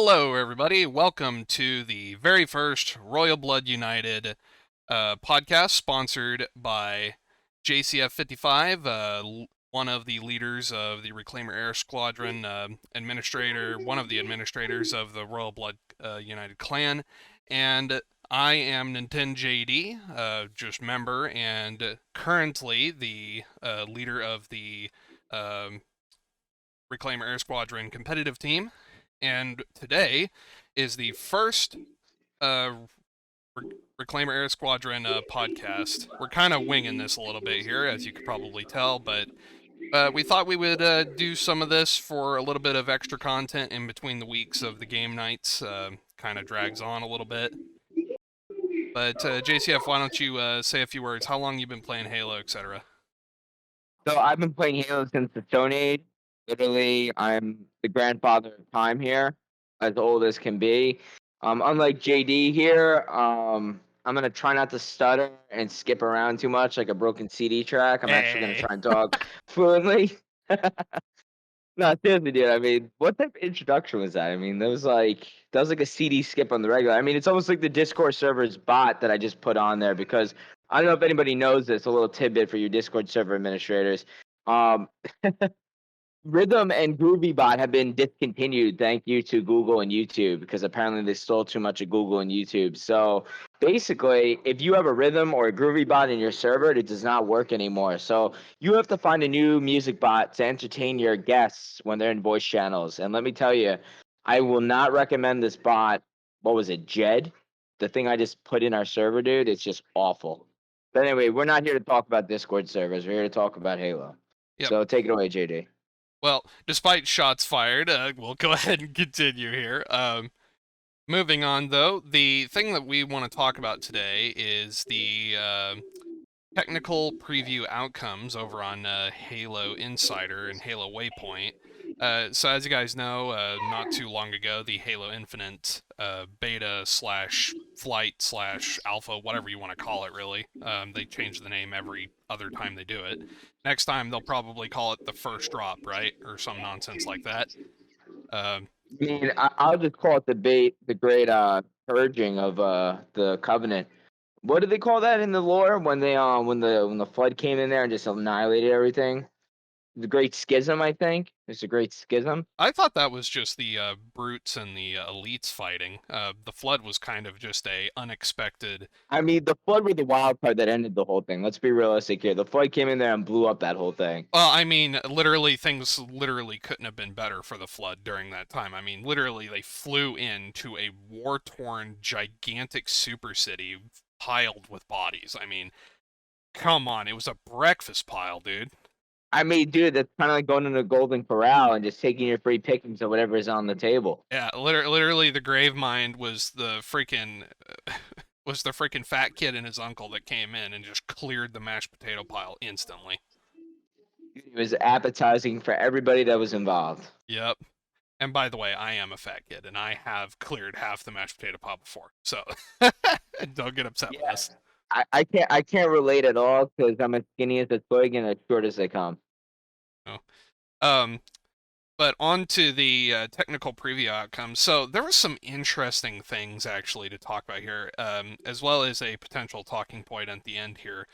Hello, everybody. Welcome to the very first Royal Blood United podcast, sponsored by JCF 55, one of the leaders of the Reclaimer Air Squadron, one of the administrators of the Royal Blood United clan, and I am Nintendo JD, just member, and currently the leader of the Reclaimer Air Squadron competitive team. And today is the first uh, Reclaimer Air Squadron podcast. We're kind of winging this a little bit here, as you could probably tell, but we thought we would do some of this for a little bit of extra content in between the weeks of the game nights. Kind of drags on a little bit. But JCF, why don't you say a few words? How long you been playing Halo, etc.? So I've been playing Halo since the Stone Age. Literally, I'm the grandfather of time here, as old as can be. Unlike JD here, I'm gonna try not to stutter and skip around too much like a broken CD track. I'm actually gonna Hey. try and talk fluently. No, seriously, dude. I mean, what type of introduction was that? I mean, that was like a CD skip on the regular. I mean, it's almost like the Discord server's bot that I just put on there because I don't know if anybody knows this. A little tidbit for your Discord server administrators. Um, Rhythm and GroovyBot have been discontinued. Thank you to Google and YouTube because apparently they stole too much of Google and YouTube. So basically, if you have a Rhythm or a GroovyBot in your server, it does not work anymore. So you have to find a new music bot to entertain your guests when they're in voice channels. And let me tell you, I will not recommend this bot. What was it, Jed? The thing I just put in our server, dude. It's just awful. But anyway, we're not here to talk about Discord servers. We're here to talk about Halo. Yep. So take it away, JD. Well, despite shots fired, we'll go ahead and continue here. Moving on, though, the thing that we want to talk about today is the technical preview outcomes over on Halo Insider and Halo Waypoint. So, as you guys know, not too long ago, the Halo Infinite beta slash flight slash alpha, whatever you want to call it, really. They change the name every other time they do it. Next time, they'll probably call it the first drop, right? Or some nonsense like that. I mean, I'll just call it the great purging of the Covenant. What do they call that in the lore when they when the flood came in there and just annihilated everything? The Great Schism, I think. It's a Great Schism. I thought that was just the brutes and the elites fighting. The flood was kind of just a unexpected. I mean, the flood was the wild card that ended the whole thing. Let's be realistic here. The flood came in there and blew up that whole thing. Well, I mean, literally, things literally couldn't have been better for the flood during that time. I mean, literally, they flew into a war-torn, gigantic super city piled with bodies. I mean, come on, it was a breakfast pile, dude. I mean, dude, that's kind of like going into Golden Corral and just taking your free pickings of whatever is on the table. Yeah, literally, the grave mind was the freaking was the freaking fat kid and his uncle that came in and just cleared the mashed potato pile instantly. It was appetizing for everybody that was involved. Yep. And by the way, I am a fat kid, and I have cleared half the mashed potato pile before, so don't get upset with us. I can't relate at all because I'm as skinny as a twig and as short as they come. Oh. Um, but on to the technical preview outcomes. So there were some interesting things actually to talk about here, as well as a potential talking point at the end here.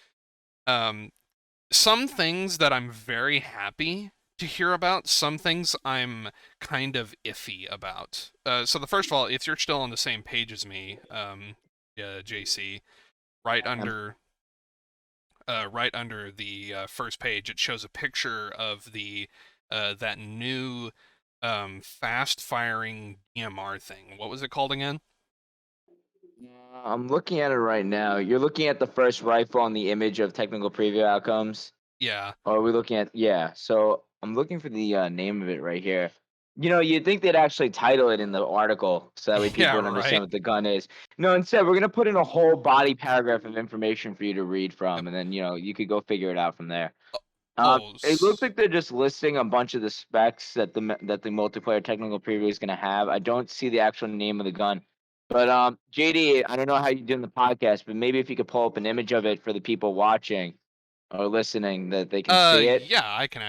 Some things that I'm very happy to hear about. Some things I'm kind of iffy about. So the first of all, if you're still on the same page as me, JC, right under the first page, it shows a picture of the that new fast firing DMR thing. What was it called again? I'm looking at it right now. You're looking at the first rifle on the image of technical preview outcomes. Yeah. Or are we looking at? Yeah. So I'm looking for the name of it right here. You know, you'd think they'd actually title it in the article so that way people Yeah, would understand right. what the gun is. No, instead we're gonna put in a whole body paragraph of information for you to read Yep. from, and then you could go figure it out from there. Oh, It looks like they're just listing a bunch of the specs that the multiplayer technical preview is gonna have. I don't see the actual name of the gun. But JD, I don't know how you do in the podcast, but maybe if you could pull up an image of it for the people watching. or listening that they can see it. Yeah, I can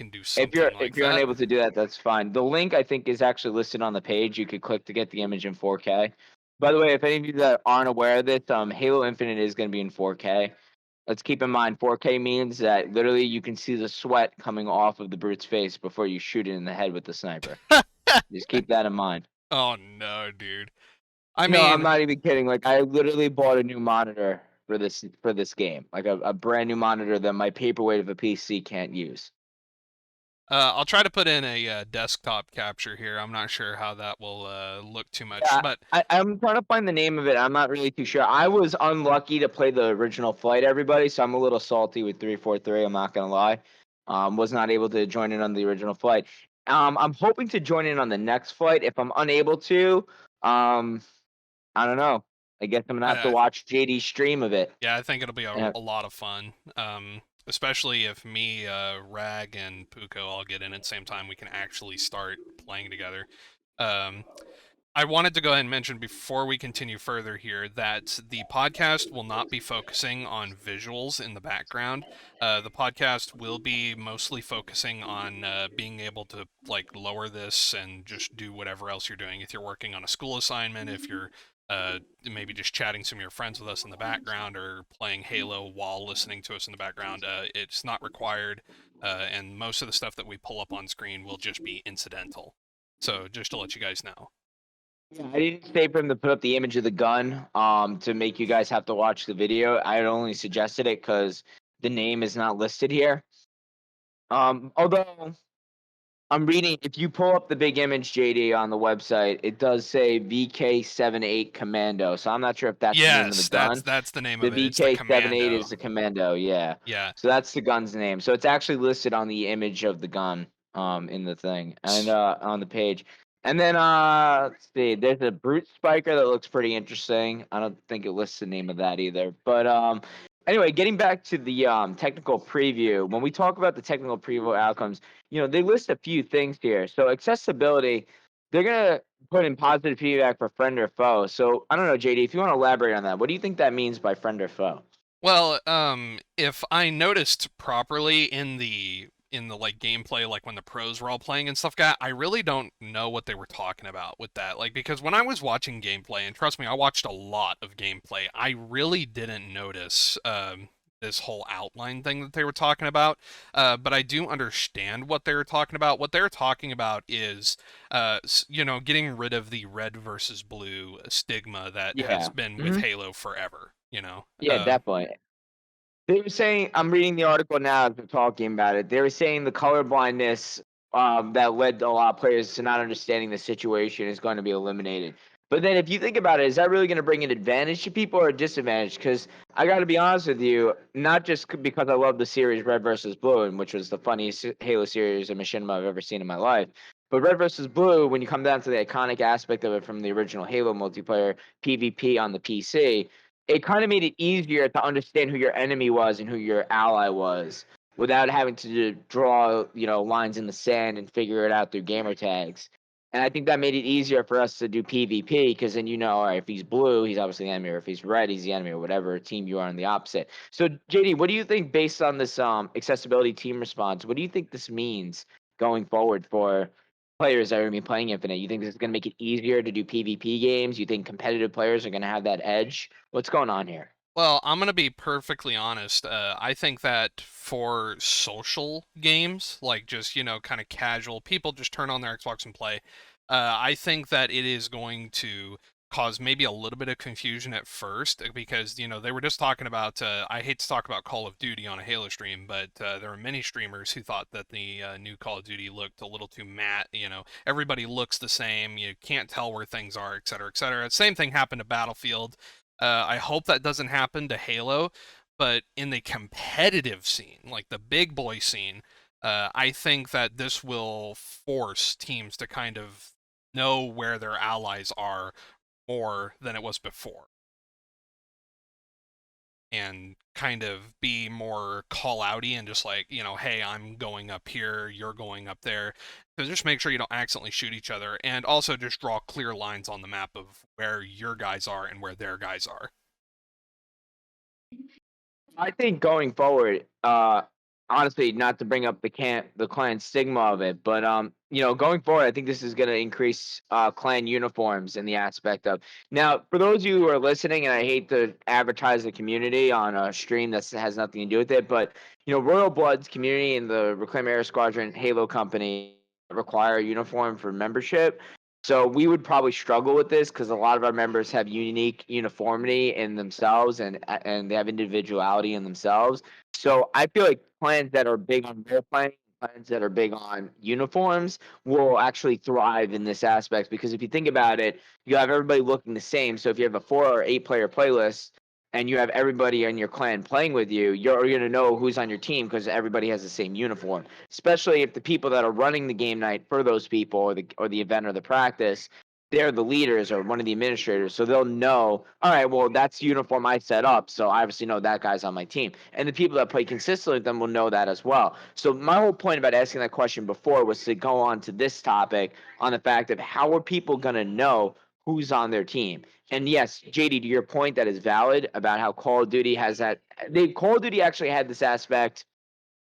do something like If you're that. unable to do that, that's fine. The link I think is actually listed on the page. You could click to get the image in 4K. By the way, if any of you that aren't aware of this, Halo Infinite is going to be in 4K. Let's keep in mind 4K means that literally you can see the sweat coming off of the brute's face before you shoot it in the head with the sniper. Just keep that in mind. Oh no, dude. I No, I'm mean, not even kidding. Like I literally bought a new monitor for this game, like a brand new monitor that my paperweight of a PC can't use. I'll try to put in a desktop capture here. I'm not sure how that will look too much, Yeah, but I'm trying to find the name of it. I'm not really too sure. I was unlucky to play the original flight, everybody, so I'm a little salty with 343. I'm not gonna lie. Was not able to join in on the original flight. I'm hoping to join in on the next flight. If I'm unable to, um, I don't know. I guess I'm gonna have to I watch JD's stream of it. yeah, I think it'll be And a lot of fun. Especially if me, Rag, and Puko all get in at the same time, we can actually start playing together. Um, I wanted to go ahead and mention before we continue further here that the podcast will not be focusing on visuals in the background. The podcast will be mostly focusing on being able to like lower this and just do whatever else you're doing. If you're working on a school assignment, if you're maybe just chatting some of your friends with us in the background or playing Halo while listening to us in the background, it's not required. And most of the stuff that we pull up on screen will just be incidental. So just to let you guys know. yeah, I didn't stay for him to put up the image of the gun to make you guys have to watch the video. I had only suggested it because the name is not listed here. Although I'm reading, if you pull up the big image, JD, on the website, it does say VK78 Commando. So I'm not sure if that's the name of the Yes, gun. that's the name The of it. It's the VK78 Commando. is the Commando, yeah. Yeah. So that's the gun's name. So it's actually listed on the image of the gun in the thing and on the page. And then let's see, there's a brute spiker that looks pretty interesting. I don't think it lists the name of that either. But anyway, getting back to the technical preview, when we talk about the technical preview outcomes, they list a few things here. So accessibility, they're gonna put in positive feedback for friend or foe. So I don't know, JD, if you want to elaborate on that, what do you think that means by friend or foe? Well, if I noticed properly in the like gameplay, like when the pros were all playing and stuff, guy, I really don't know what they were talking about with that. Like because when I was watching gameplay, and trust me, I watched a lot of gameplay, I really didn't notice this whole outline thing that they were talking about. But I do understand what they were talking about. What they're talking about is, getting rid of the red versus blue stigma that has Yeah. been with Hmm. Halo forever. Yeah, definitely. They were saying, I'm reading the article now as we're talking about it. They were saying the color blindness that led a lot of players to not understanding the situation is going to be eliminated. But then, if you think about it, is that really going to bring an advantage to people or a disadvantage? Because I got to be honest with you, not just because I love the series Red versus Blue, and which was the funniest Halo series of machinima I've ever seen in my life. But Red versus Blue, when you come down to the iconic aspect of it from the original Halo multiplayer PvP on the PC, it kind of made it easier to understand who your enemy was and who your ally was without having to draw, lines in the sand and figure it out through gamer tags. And I think that made it easier for us to do PvP because then all right, if he's blue, he's obviously the enemy, or if he's red, he's the enemy, or whatever team you are on the opposite. So JD, what do you think based on this accessibility team response? What do you think this means going forward for players that are going to be playing Infinite? You think this is going to make it easier to do PvP games? You think competitive players are going to have that edge? What's going on here? Well, I'm gonna be perfectly honest. I think that for social games, like just kind of casual, people just turn on their Xbox and play. I think that it is going to cause maybe a little bit of confusion at first because they were just talking about. I hate to talk about Call of Duty on a Halo stream, but there are many streamers who thought that the new Call of Duty looked a little too matte. Everybody looks the same. You can't tell where things are, et cetera, et cetera. Same thing happened to Battlefield. I hope that doesn't happen to Halo, but in the competitive scene, like the big boy scene, I think that this will force teams to kind of know where their allies are more than it was before, and kind of be more call outy and just like, hey, I'm going up here, you're going up there. So just make sure you don't accidentally shoot each other, and also just draw clear lines on the map of where your guys are and where their guys are. I think going forward, honestly, not to bring up the clan stigma of it, but going forward, I think this is going to increase clan uniforms in the aspect of now. For those of you who are listening, and I hate to advertise the community on a stream that has nothing to do with it, but Royal Blood's community and the Reclaim Air Squadron Halo Company require a uniform for membership. So we would probably struggle with this because a lot of our members have unique uniformity in themselves and they have individuality in themselves. So I feel like plans that are big on role playing, plans that are big on uniforms will actually thrive in this aspect because if you think about it, you have everybody looking the same. So if you have a 4 or 8 player playlist and you have everybody in your clan playing with you, you're going to know who's on your team because everybody has the same uniform. Especially if the people that are running the game night for those people or the event or the practice, they're the leaders or one of the administrators, so they'll know. All right, well that's the uniform I set up, so I obviously know that guy's on my team, and the people that play consistently with them will know that as well. So my whole point about asking that question before was to go on to this topic on the fact of how are people going to know who's on their team. And yes, JD, to your point, that is valid about how Call of Duty has that. Call of Duty actually had this aspect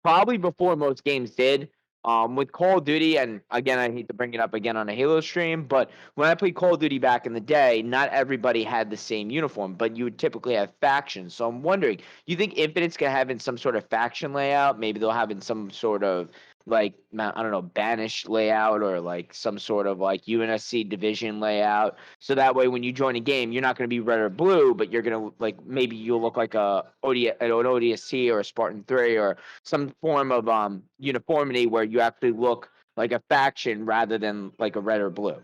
probably before most games did. With Call of Duty, and again, I hate to bring it up again on a Halo stream, but when I played Call of Duty back in the day, not everybody had the same uniform, but you would typically have factions. So I'm wondering, you think Infinite's gonna have in some sort of faction layout? Maybe they'll have in some sort of like I don't know, banished layout or like some sort of like UNSC division layout. So that way, when you join a game, you're not going to be red or blue, but you're going to like maybe you'll look like an ODST or a Spartan 3 or some form of uniformity where you actually look like a faction rather than like a red or blue.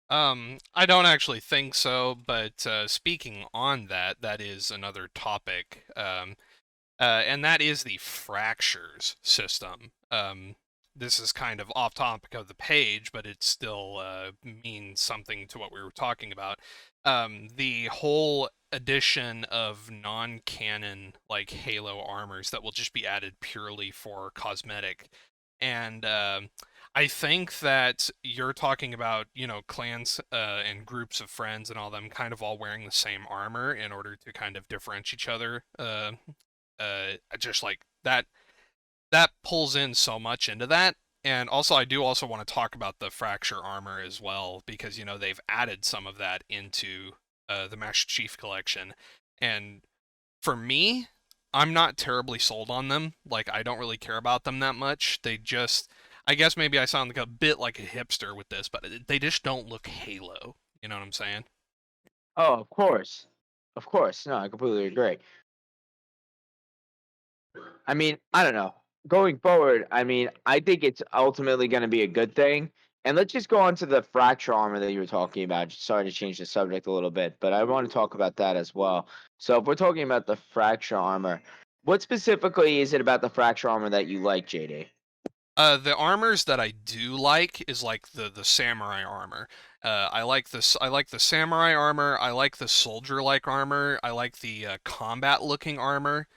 I don't actually think so, but speaking on that, that is another topic. And that is the fractures system. This is kind of off topic of the page, but it still means something to what we were talking about. The whole addition of non-canon like Halo armors that will just be added purely for cosmetic, and I think that you're talking about clans and groups of friends and all them kind of all wearing the same armor in order to kind of differentiate each other just like that pulls in so much into that. And also I do also want to talk about the fracture armor as well because they've added some of that into the Master Chief collection, and for me, I'm not terribly sold on them. Like I don't really care about them that much. They just, I guess maybe I sound like a bit like a hipster with this, but they just don't look Halo. You know what I'm saying? Oh, of course, of course. No, I completely agree. I mean, I don't know. Going forward, I mean, I think it's ultimately going to be a good thing. And let's just go on to the fracture armor that you were talking about. Sorry to change the subject a little bit, but I want to talk about that as well. So, if we're talking about the fracture armor, what specifically is it about the fracture armor that you like, JD? The armors that I do like is like the samurai armor. I like this. I like the samurai armor. I like the soldier-like armor. I like the combat-looking armor.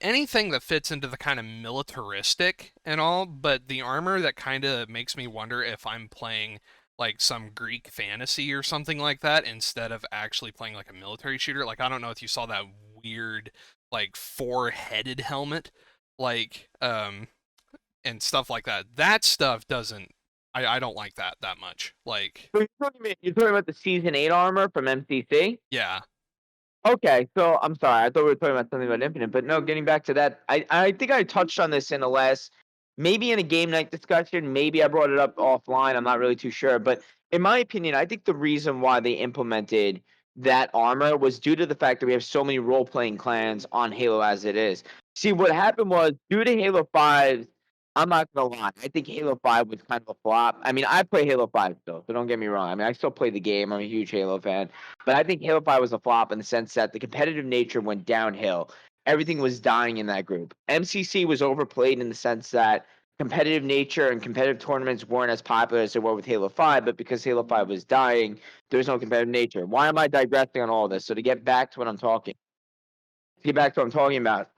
Anything that fits into the kind of militaristic and all, but the armor that kind of makes me wonder if I'm playing like some Greek fantasy or something like that instead of actually playing like a military shooter. Like I don't know if you saw that weird like four-headed helmet, like and stuff like that. That stuff doesn't. I don't like that much. Like, So you're talking about the season 8 armor from MCC? yeah. Okay, so I'm sorry. I thought we were talking about something about Infinite, but no, getting back to that, I think I touched on this in the last, maybe in a game night discussion, maybe I brought it up offline. I'm not really too sure, but in my opinion, I think the reason why they implemented that armor was due to the fact that we have so many role playing clans on Halo as it is. See, what happened was due to Halo 5, I'm not gonna lie. I think Halo 5 was kind of a flop. I mean, I play Halo 5 still, so don't get me wrong. I mean, I still play the game. I'm a huge Halo fan. But I think Halo 5 was a flop in the sense that the competitive nature went downhill. Everything was dying in that group. MCC was overplayed in the sense that competitive nature and competitive tournaments weren't as popular as they were with Halo 5, but because Halo 5 was dying, there was no competitive nature. Why am I digressing on all this? So to get back to what I'm talking, to get back to what I'm talking about,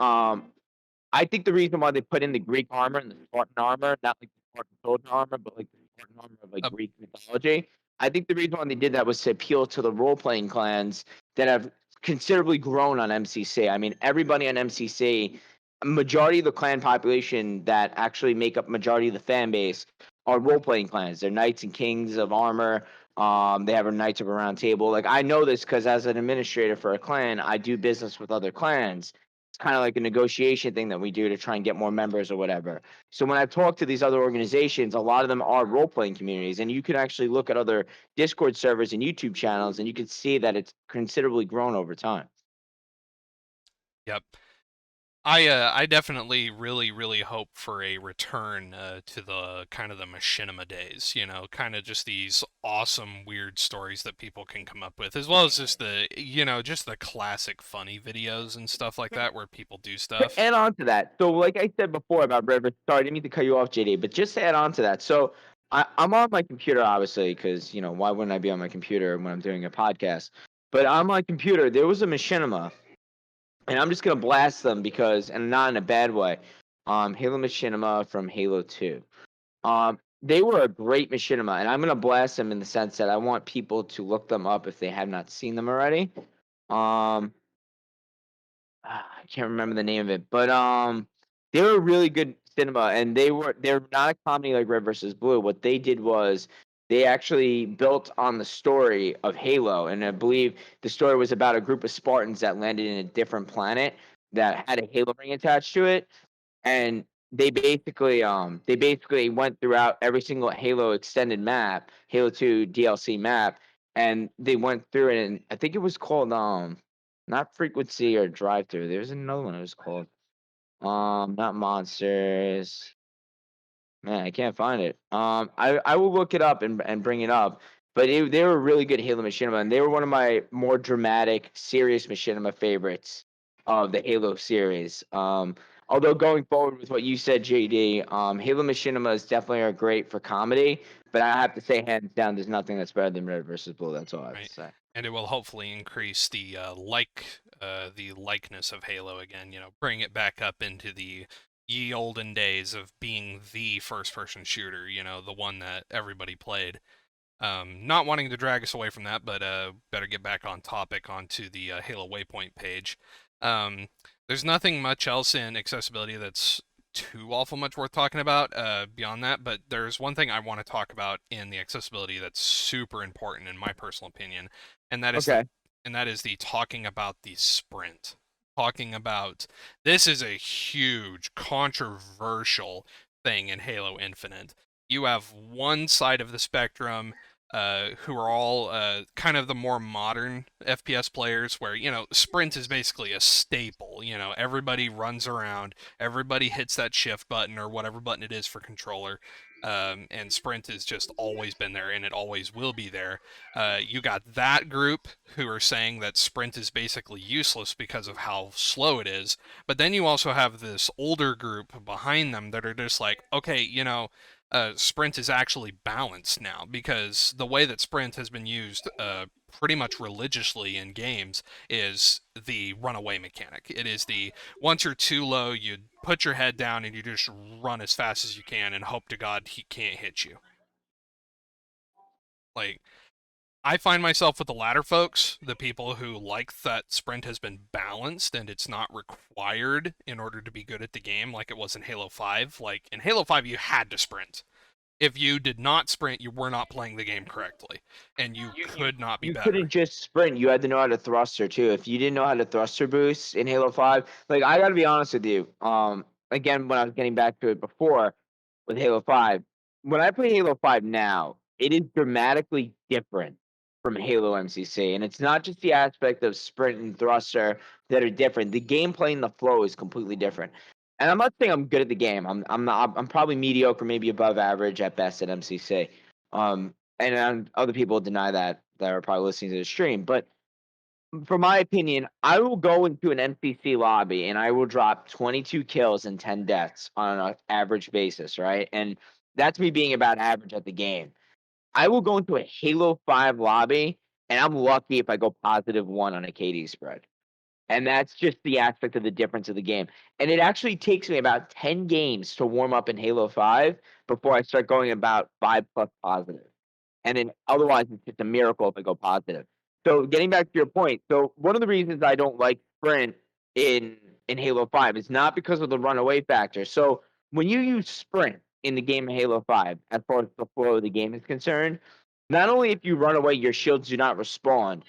I think the reason why they put in the Greek armor and the Spartan armor, not like the Spartan soldier armor, but like the Spartan armor of like Uh, Greek mythology. I think the reason why they did that was to appeal to the role playing clans that have considerably grown on MCC. I mean, everybody on MCC, majority of the clan population that actually make up majority of the fan base are role playing clans. They're knights and kings of armor. They have a knights of a round table. Like I know this because as an administrator for a clan, I do business with other clans. It's kind of like a negotiation thing that we do to try and get more members or whatever. So when I talk to these other organizations, a lot of them are role playing communities, and you can actually look at other Discord servers and YouTube channels, and you can see that it's considerably grown over time. Yep. I definitely really hope for a return to the kind of the machinima days, you know, kind of just these awesome weird stories that people can come up with, as well as just the, you know, just the classic funny videos and stuff like that where people do To stuff. add on to that, so like I said before about River, sorry, I didn't mean to cut you off, JD, but just to add on to that, so I'm on my computer, obviously, because you know why wouldn't I be on my computer when I'm doing a podcast? But on my computer, there was a machinima, and I'm just gonna blast them because, and not in a bad way. Halo Machinima from Halo 2. They were a great machinima, and I'm gonna blast them in the sense that I want people to look them up if they have not seen them already. Um, I can't remember the name of it, but they were really good cinema, and they're not a comedy like Red versus Blue. What they did was they actually built on the story of Halo, and I believe the story was about a group of Spartans that landed in a different planet that had a Halo ring attached to it, and they basically went throughout every single Halo extended map, Halo 2 DLC map, and they went through it, and I think it was called not frequency or drive through. There's another one it was called. Not monsters. Man, I can't find it. I will look it up and bring it up. But they were really good Halo Machinima, and they were one of my more dramatic, serious Machinima favorites of the Halo series. Although going forward with what you said, JD, Halo Machinima is definitely are great for comedy. But I have to say, hands down, there's nothing that's better than Red versus Blue. That's all I have to Right. say. And it will hopefully increase the likeness of Halo again. You know, bring it back up into the ye olden days of being the first-person shooter. You know, the one that everybody played. Not wanting to drag us away from that, but better get back on topic onto the Halo Waypoint page. Um, there's nothing much else in accessibility that's too awful much worth talking about beyond that, but there's one thing I want to talk about in the accessibility that's super important in my personal opinion, and that is the Okay. talking about the sprint. Talking about this is a huge controversial thing in Halo Infinite. You have one side of the spectrum who are all kind of the more modern FPS players, where you know sprint is basically a staple. You know, everybody runs around, everybody hits that shift button or whatever button it is for controller. And sprint has just always been there, and it always will be there. You got that group who are saying that sprint is basically useless because of how slow it is. But then you also have this older group behind them that are just like, okay, you know, sprint is actually balanced now because the way that sprint has been used pretty much religiously in games is the runaway mechanic. It is the once you're too low, you put your head down and you just run as fast as you can and hope to God he can't hit you. Like, I find myself with the latter folks, the people who like that sprint has been balanced and it's not required in order to be good at the game like it was in Halo 5. Like, in Halo 5, you had to sprint. If you did not sprint, you were not playing the game correctly, and you you you could not be you better. couldn't just sprint. You had to know how to thruster too. If you didn't know how to thruster boost in Halo 5, like I gotta be honest with you. Again, when I was getting back to it before with Halo 5, when I play Halo 5 now, it is dramatically different from Halo MCC, and it's not just the aspect of sprint and thruster that are different. The gameplay and the flow is completely different. And I'm not saying I'm good at the game. I'm not. I'm probably mediocre, maybe above average at best at MCC. And other people deny that are probably listening to the stream. But from my opinion, I will go into an NPC lobby and I will drop 22 kills and 10 deaths on an average basis, right? And that's me being about average at the game. I will go into a Halo 5 lobby and I'm lucky if I go +1 on a KD spread. And that's just the aspect of the difference of the game. And it actually takes me about 10 games to warm up in Halo 5 before I start going about 5+ positive. And then otherwise, it's just a miracle if I go positive. So getting back to your point, so one of the reasons I don't like sprint in in Halo 5 is not because of the runaway factor. So when you use sprint in the game of Halo 5, as far as the flow of the game is concerned, not only if you run away, your shields do not respawn.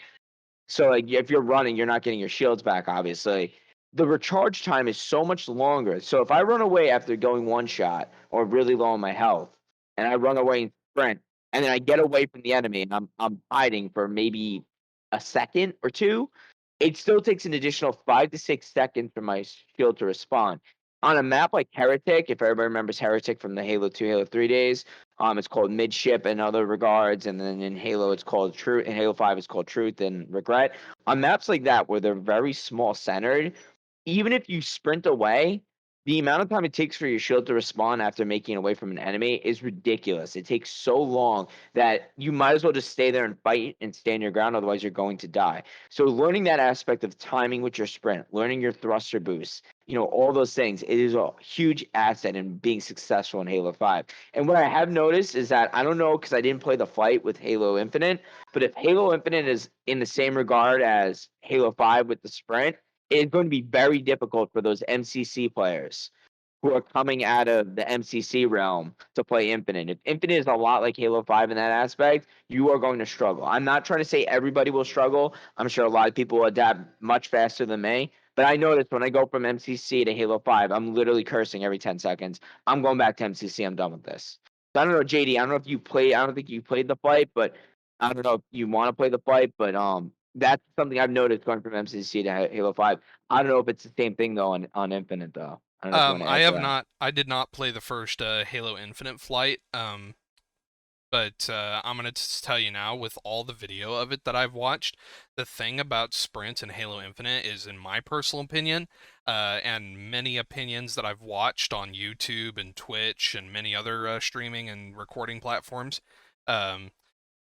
So like if you're running, you're not getting your shields back, obviously. The recharge time is so much longer. So if I run away after going one shot or really low on my health, and I run away and sprint, and then I get away from the enemy and I'm hiding for maybe a second or two, it still takes an additional 5 to 6 seconds for my shield to respawn. On a map like Heretic, if everybody remembers Heretic from the Halo 2, Halo 3 days, it's called Midship in other regards, and then in Halo it's called Truth. In Halo 5 it's called Truth and Regret. On maps like that where they're very small centered, even if you sprint away, the amount of time it takes for your shield to respawn after making it away from an enemy is ridiculous. It takes so long that you might as well just stay there and fight and stand your ground, otherwise you're going to die. So learning that aspect of timing with your sprint, learning your thruster boosts, all those things, it is a huge asset in being successful in Halo 5. And what I have noticed is that I don't know because I didn't play the fight with Halo Infinite, but if Halo Infinite is in the same regard as Halo 5 with the sprint, it's going to be very difficult for those MCC players who are coming out of the MCC realm to play Infinite. If Infinite is a lot like Halo 5 in that aspect, you are going to struggle. I'm not trying to say everybody will struggle. I'm sure a lot of people will adapt much faster than me. But I noticed when I go from MCC to Halo 5, I'm literally cursing every 10 seconds. I'm going back to MCC. I'm done with this. So I don't know, JD. I don't know if you played. I don't think you played the fight, but I don't know if you want to play the fight. But that's something I've noticed going from MCC to Halo 5. I don't know if it's the same thing though on Infinite though. I don't know if you want to I add to have that. not. I did not play the first Halo Infinite flight. But I'm gonna just tell you now, with all the video of it that I've watched, the thing about Sprint and Halo Infinite is, in my personal opinion, and many opinions that I've watched on YouTube and Twitch and many other streaming and recording platforms, um,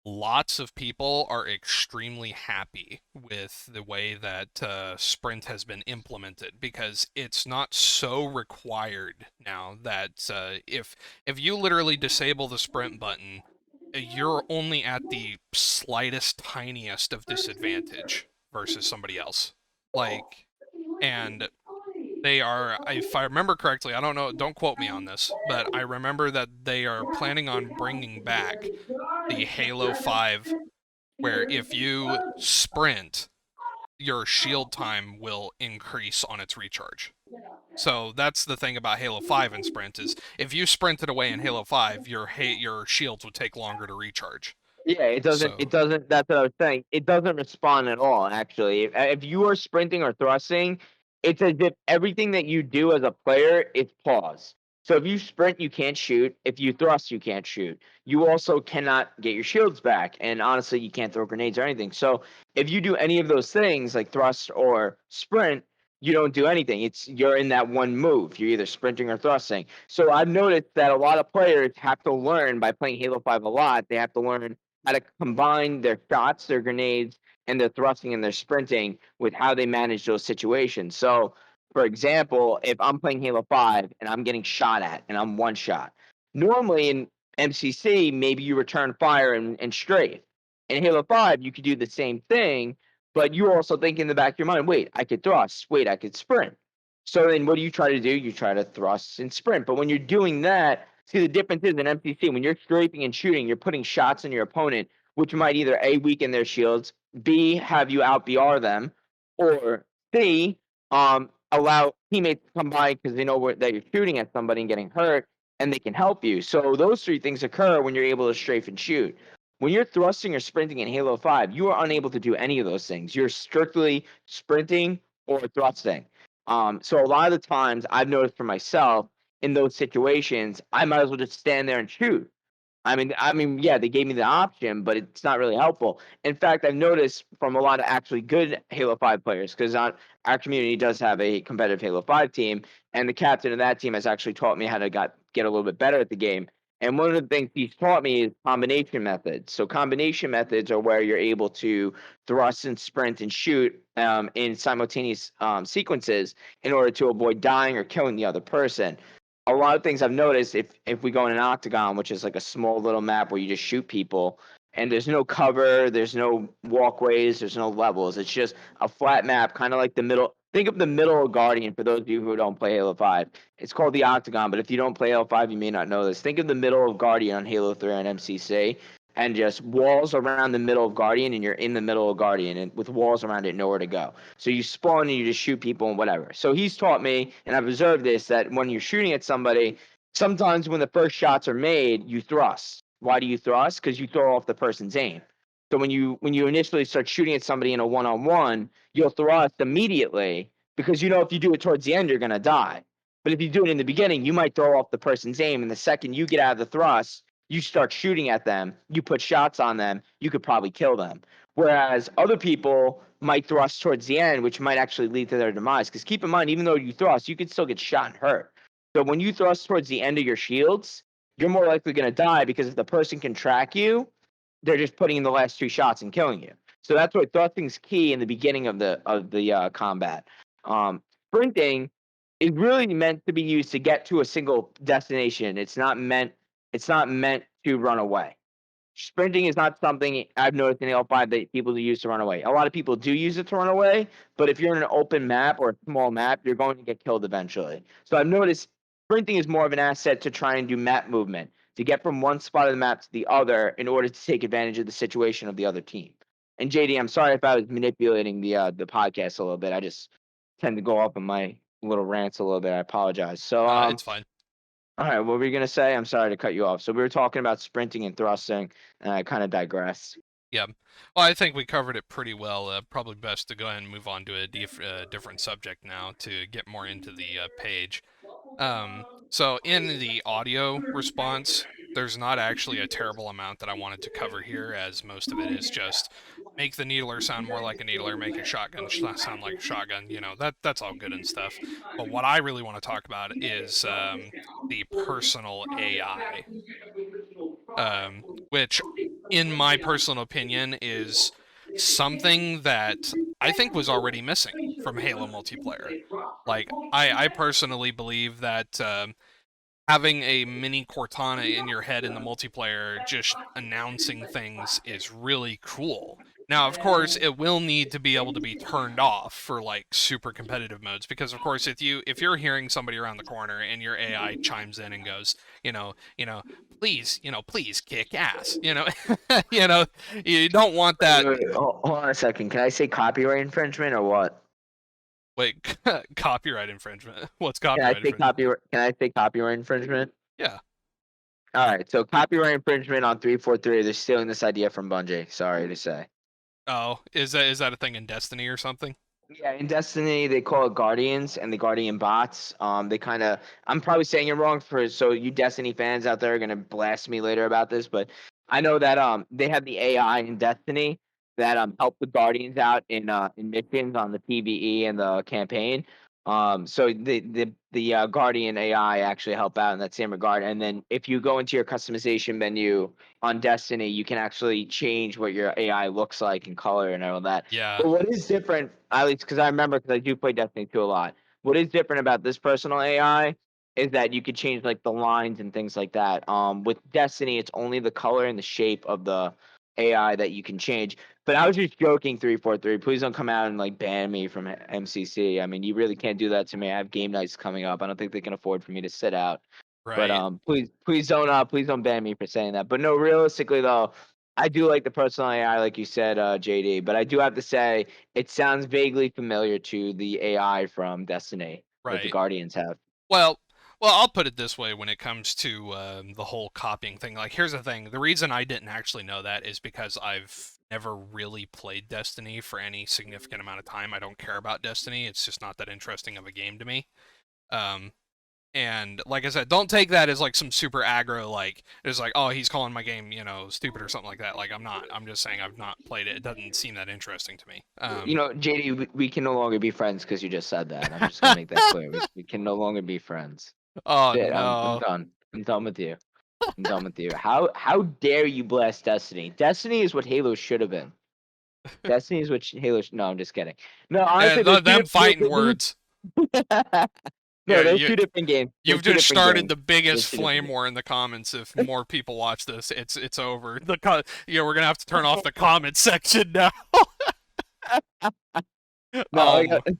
lots of people are extremely happy with the way that Sprint has been implemented, because it's not so required now that if you literally disable the Sprint button, you're only at the slightest, tiniest of disadvantage versus somebody else. Like, and they are, if I remember correctly, I don't know, don't quote me on this, but I remember that they are planning on bringing back the Halo 5, where if you sprint, your shield time will increase on its recharge. So that's the thing about Halo 5 and sprint, is if you sprinted away in Halo 5, your shields would take longer to recharge. Yeah, it doesn't. So It doesn't. That's what I was saying. It doesn't respond at all. Actually, if you are sprinting or thrusting, it's as if everything that you do as a player is paused. So if you sprint, you can't shoot. If you thrust, you can't shoot. You also cannot get your shields back, and honestly, you can't throw grenades or anything. So if you do any of those things like thrust or sprint, you don't do anything. You're in that one move. You're either sprinting or thrusting. So I've noticed that a lot of players have to learn by playing Halo 5 a lot. They have to learn how to combine their shots, their grenades, and their thrusting and their sprinting with how they manage those situations. So, for example, if I'm playing Halo 5 and I'm getting shot at and I'm one shot, normally in MCC, maybe you return fire and strafe. In Halo 5, you could do the same thing, but you also think in the back of your mind, wait, I could thrust, wait, I could sprint. So then what do you try to do? You try to thrust and sprint. But when you're doing that, see, the difference is in MCC, when you're strafing and shooting, you're putting shots in your opponent, which might either A, weaken their shields, B, have you out BR them, or C, allow teammates to come by because they know that you're shooting at somebody and getting hurt, and they can help you. So those three things occur when you're able to strafe and shoot. When you're thrusting or sprinting in Halo 5, you are unable to do any of those things. You're strictly sprinting or thrusting. So a lot of the times I've noticed for myself, in those situations, I might as well just stand there and shoot. I mean, yeah, they gave me the option, but it's not really helpful. In fact, I've noticed from a lot of actually good Halo 5 players, because our community does have a competitive Halo 5 team, and the captain of that team has actually taught me how to get a little bit better at the game. And one of the things he's taught me is combination methods. So combination methods are where you're able to thrust and sprint and shoot in simultaneous sequences in order to avoid dying or killing the other person. A lot of things I've noticed, if we go in an octagon, which is like a small little map where you just shoot people, and there's no cover, there's no walkways, there's no levels. It's just a flat map, kind of like the middle. Think of the middle of Guardian for those of you who don't play Halo 5. It's called the Octagon, but if you don't play Halo 5, you may not know this. Think of the middle of Guardian on Halo 3 on MCC, and just walls around the middle of Guardian, and you're in the middle of Guardian, and with walls around it, nowhere to go. So you spawn and you just shoot people and whatever. So he's taught me, and I've observed this, that when you're shooting at somebody, sometimes when the first shots are made, you thrust. Why do you thrust? Because you throw off the person's aim. So when you initially start shooting at somebody in a one-on-one, you'll thrust immediately because you know if you do it towards the end, you're gonna die. But if you do it in the beginning, you might throw off the person's aim, and the second you get out of the thrust, you start shooting at them, you put shots on them, you could probably kill them. Whereas other people might thrust towards the end, which might actually lead to their demise. Because keep in mind, even though you thrust, you could still get shot and hurt. So when you thrust towards the end of your shields, you're more likely going to die because if the person can track you, they're just putting in the last two shots and killing you. So that's why thrusting's key in the beginning of the combat. Sprinting is really meant to be used to get to a single destination. It's not meant to run away. Sprinting is not something I've noticed in L5 that people use to run away. A lot of people do use it to run away, but if you're in an open map or a small map, you're going to get killed eventually. So I've noticed sprinting is more of an asset to try and do map movement, to get from one spot of the map to the other in order to take advantage of the situation of the other team. And JD, I'm sorry if I was manipulating the podcast a little bit. I just tend to go off on my little rants a little bit. I apologize. So It's fine. all right, what were you gonna say? I'm sorry to cut you off. So we were talking about sprinting and thrusting, and I kind of digressed. Yeah. Well, I think we covered it pretty well. Probably best to go ahead and move on to a different subject now to get more into the page. So in the audio response, there's not actually a terrible amount that I wanted to cover here, as most of it is just make the needler sound more like a needler, make a shotgun sound like a shotgun. That's all good and stuff. But what I really want to talk about is the personal AI, which, in my personal opinion, is something that I think was already missing from Halo multiplayer. Like, I personally believe that having a mini Cortana in your head in the multiplayer just announcing things is really cool. Now, of course, it will need to be able to be turned off for like super competitive modes because of course if you're hearing somebody around the corner and your AI chimes in and goes, please kick ass, you know, you don't want that. Wait, hold on a second. Can I say copyright infringement or what? Wait, copyright infringement. What's Can I copyright say infringement? copyright? Can I say copyright infringement? Yeah. All right. So copyright infringement on 343. They're stealing this idea from Bungie. Sorry to say. Oh, is that a thing in Destiny or something? Yeah, in Destiny they call it Guardians and the Guardian bots. They kind of I'm probably saying it wrong for so you Destiny fans out there are gonna blast me later about this, but I know that they have the AI in Destiny that help the Guardians out in missions on the PvE and the campaign. So the Guardian AI actually help out in that same regard. And then if you go into your customization menu on Destiny, you can actually change what your AI looks like in color and all that. Yeah. But what is different, at least because I remember because I do play Destiny 2 a lot. What is different about this personal AI is that you could change like the lines and things like that. With Destiny, it's only the color and the shape of the AI that you can change. But I was just joking, 343. Please don't come out and like ban me from MCC. I mean, you really can't do that to me. I have game nights coming up. I don't think they can afford for me to sit out. But Right. please don't ban me for saying that. But no, realistically though, I do like the personal AI, like you said, JD. But I do have to say, it sounds vaguely familiar to the AI from Destiny that the Right. Guardians have. Well, I'll put it this way when it comes to the whole copying thing. Like, here's the thing: the reason I didn't actually know that is because I've never really played Destiny for any significant amount of time. I don't care about Destiny; it's just not that interesting of a game to me. Um, and like I said, don't take that as like some super aggro, like it's like, oh, he's calling my game, stupid or something like that. Like, I'm not. I'm just saying I've not played it. It doesn't seem that interesting to me. You know, JD, we can no longer be friends because you just said that. I'm just gonna make that clear. We can no longer be friends. Oh That's it. I'm no. done. I'm done with you. I'm done with you. How dare you blast Destiny? Destiny is what Halo should have been. Destiny is what Halo. No, I'm just kidding. No, honestly, there's two Them different. fighting words. No, Yeah, they're two different games. They're you've two just different started games. the They're biggest two different flame games. war in the comments. If more people watch this, it's over. We're gonna have to turn off the comment section now. No, like, um,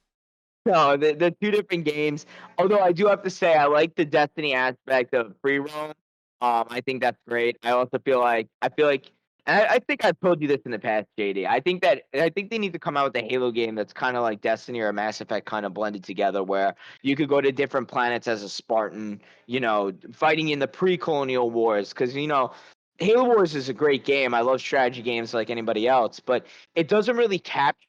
no, they're two different games. Although I do have to say, I like the Destiny aspect of free roam. I think that's great. I feel like, and I think I've told you this in the past, JD. I think they need to come out with a Halo game that's kind of like Destiny or Mass Effect kind of blended together, where you could go to different planets as a Spartan, fighting in the pre-colonial wars. Because Halo Wars is a great game. I love strategy games like anybody else, but it doesn't really capture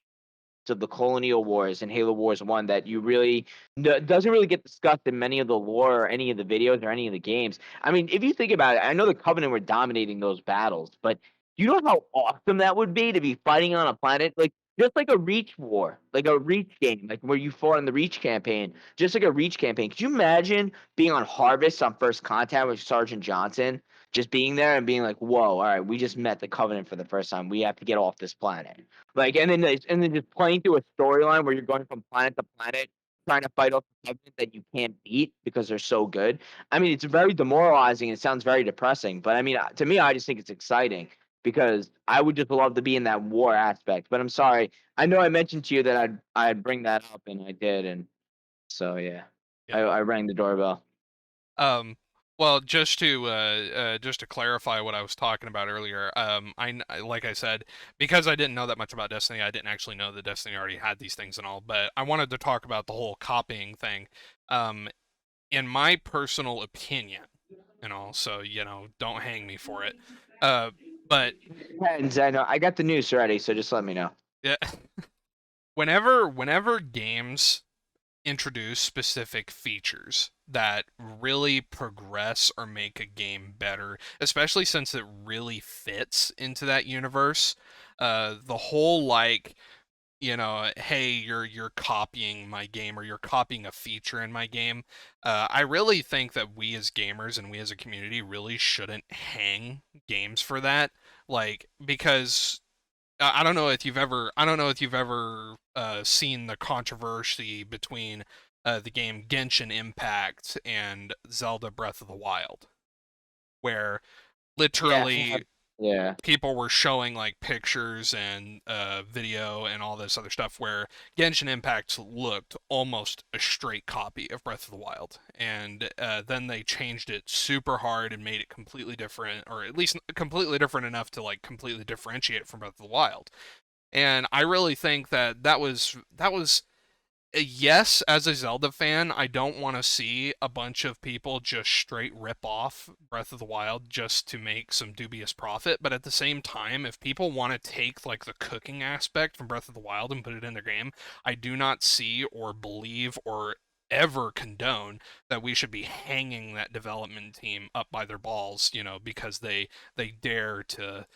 of the colonial wars and Halo Wars 1 that you really doesn't really get discussed in many of the lore or any of the videos or any of the games. I mean, if you think about it, I know the Covenant were dominating those battles, but you know how awesome that would be to be fighting on a planet like just like a Reach war, like a Reach game, like where you fought in the Reach campaign, just like a Reach campaign. Could you imagine being on Harvest on First Contact with Sergeant Johnson, just being there and being like, "Whoa, all right, we just met the Covenant for the first time. We have to get off this planet." Like, and then just playing through a storyline where you're going from planet to planet, trying to fight off the Covenant that you can't beat because they're so good. I mean, it's very demoralizing. It sounds very depressing, but I mean, to me, I just think it's exciting because I would just love to be in that war aspect. But I'm sorry, I know I mentioned to you that I'd bring that up, and I did, and so yeah, I, yeah. I rang the doorbell. Um, well, just to clarify what I was talking about earlier, like I said, because I didn't know that much about Destiny, I didn't actually know that Destiny already had these things and all. But I wanted to talk about the whole copying thing. Um, in my personal opinion, so don't hang me for it. Uh, but And I know I got the news already, so just let me know. yeah, whenever games introduce specific features that really progress or make a game better, especially since it really fits into that universe. The whole like, hey, you're copying my game or you're copying a feature in my game. I really think that we as gamers and we as a community really shouldn't hang games for that. Like, because I don't know if you've ever seen the controversy between the game Genshin Impact and Zelda Breath of the Wild, where Yeah, literally yeah, people were showing like pictures and video and all this other stuff where Genshin Impact looked almost a straight copy of Breath of the Wild, and then they changed it super hard and made it completely different, or at least completely different enough to like completely differentiate it from Breath of the Wild. And I really think that that was a yes. As a Zelda fan, I don't want to see a bunch of people just straight rip off Breath of the Wild just to make some dubious profit. But at the same time, if people want to take like the cooking aspect from Breath of the Wild and put it in their game, I do not see or believe or ever condone that we should be hanging that development team up by their balls, because they dare to